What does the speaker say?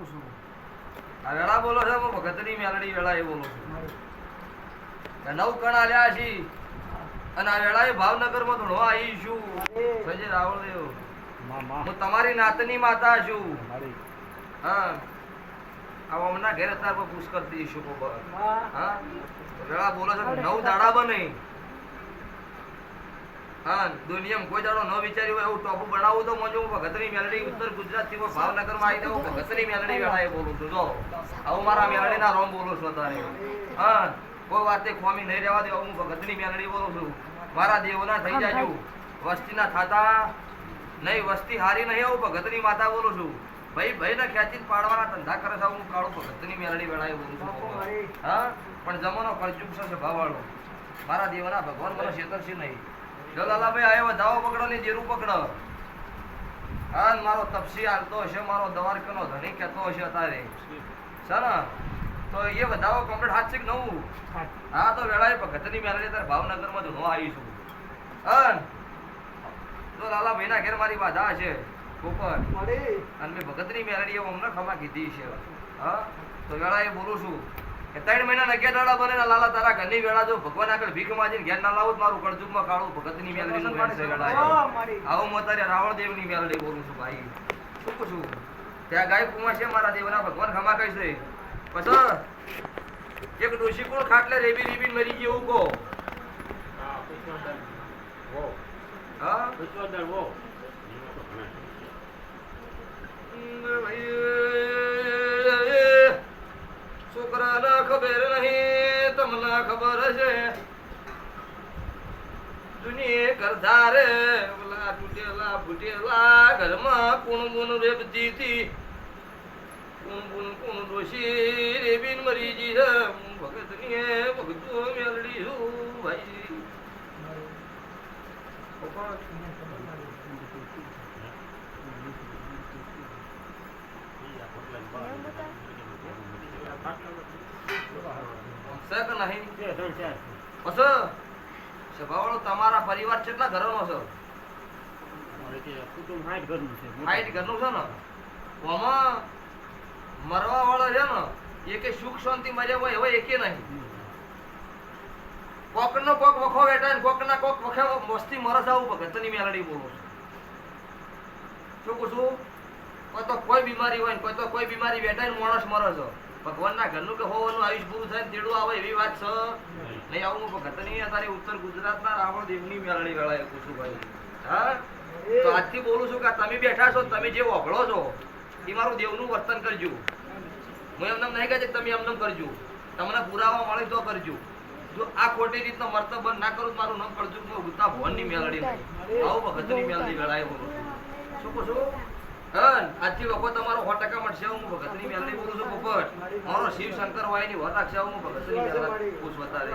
છું આ વેળા બોલો છો હું ભગતની મેલડી વેળા એ બોલું છું નવ કણ આલ્યા છી અને આ વેળાએ ભાવનગરમાં ધોળવા આવી છું સંજય રાવળદેવ હું તમારી નાતની માતા છું હા આ હમણાં ઘેર અત્યારે પર પૂછ કરતી છું હા વેળા બોલો છો નવ દાડા બને હા દુનિયામાં કોઈ દાડો ન વિચાર્યું હોય એવું ટોપું બનાવવું તો મજો હું ભગતની મેલડી ઉત્તર ગુજરાતથી ભાવનગરમાં આવી જાઉં ભગતની મેલડી વેળાએ બોલું છું જો આવું મારા મેલડીના રોમ બોલું છું અત્યારે હા કોઈ વાતે ખોમી નહીં રહેવા દે હું ભગતની મેલડી બોલું છું મારા દેવના થઈ જાજુ વસ્તીના થાતા નહીં વસ્તી હારી નહીં આવું ભગતની માતા બોલું છું ભાઈ ને ખેંચીને પાડવાના ધંધા કરે છે હું કાળું ભગતની મેલડી વેળાએ બોલું છું હા પણ જમાનો કળજુગ છે ભાવાળો મારા દેવના ભગવાન મને છેતરશે નહીં જો લાલાભાઈ આવ્યો દાવો પકડો ને જેરું પકડો હા મારો તપસી હાલતો હશે મારો દ્વારકાનો ધણી કહેતો હશે અત્યારે છે ને તો એ બધાઓ કમ્પ્લીટ હાથ છે કે નવું હા તો વેળાએ ભગતની મેલડી ત્યારે ભાવનગરમાં હું આવીશું હા તો લાલાભાઈના ઘેર મારી બાધા છે કોપર અને મેં ભગતની મેલડી અમને ખમા કીધી છે હા તો વેળાએ બોલું છું કે 3 મહિના નગ્યા દાડા બને ને લાલા તારા ઘરની વેળા જો ભગવાન આગળ ભીખ માંગીને ઘેર ના લાવું મારું કળજુગમાં કાળું ભગતની મેલડીનું વેણ છે વેળાએ આવું હું તારે રાવણદેવની મેલડી બોલું છું ભાઈ શું પૂછું ત્યાં ગાય કુમાર છે મારા દેવના ભગવાન ખમા કહે છે પછી એક ડોશી કોણ ખાટલે રેબી રેબી મરી ગયું કો હા છોકરાને ખબર નહીં તમને ખબર છે દુનિયે કરધારે ઓલા તૂટેલા ફૂટેલા ઘરમાં કુણ બુન રેબતી હતી કુણ ડોશી રેબીન મરી જી છે ભગતની ભગતો મેલડી છું ભાઈ તમારા પરિવાર કેટલા ઘરનો છે? 60 ઘરનું છે ને મરવા વાળો છે ને એકે સુખ શાંતિ મર્યા હોય હવે એકે નહીં કોક નો કોક વખો વેટાય કોક ના કોક વખે મસ્તી મરસ આવું ભગતની મેલડી બોલો શું પૂછું કોઈ તો કોઈ બીમારી હોય કોઈ તો કોઈ બીમારી વેટાય માણસ મરે છે ભગવાનના ઘરનું કે હોવાનું આયુષ પૂરું થાય તેડું આવે એવી વાત છે નહીં આવું ભગતની અત્યારે ઉત્તર ગુજરાતના રાવણદેવની મેલડી વેળાએ પૂછું ભાઈ હા તો આજથી બોલું છું કે તમે બેઠા છો તમે જે ઓગળો છો એ મારું દેવનું વર્તન કરજો હું એમને નહીં કહે તમે એમને કરજો તમને પુરાવા મળે તો કરજો જો આ ખોટી રીતનો વર્તન બંધ ના કરું મારું નામ કરજો ઉતા ભવનની મેલડી આવું ભગતની મેલડી વેળાએ બોલું શું પૂછું આજથી લોકો તમારો 100% મળશે હું ભગતની મેલડી બોલું છું પોપટ મારો શિવ શંકર વાયની વાત રાખશે હું ભગતની મેલડી પૂછ બતાવે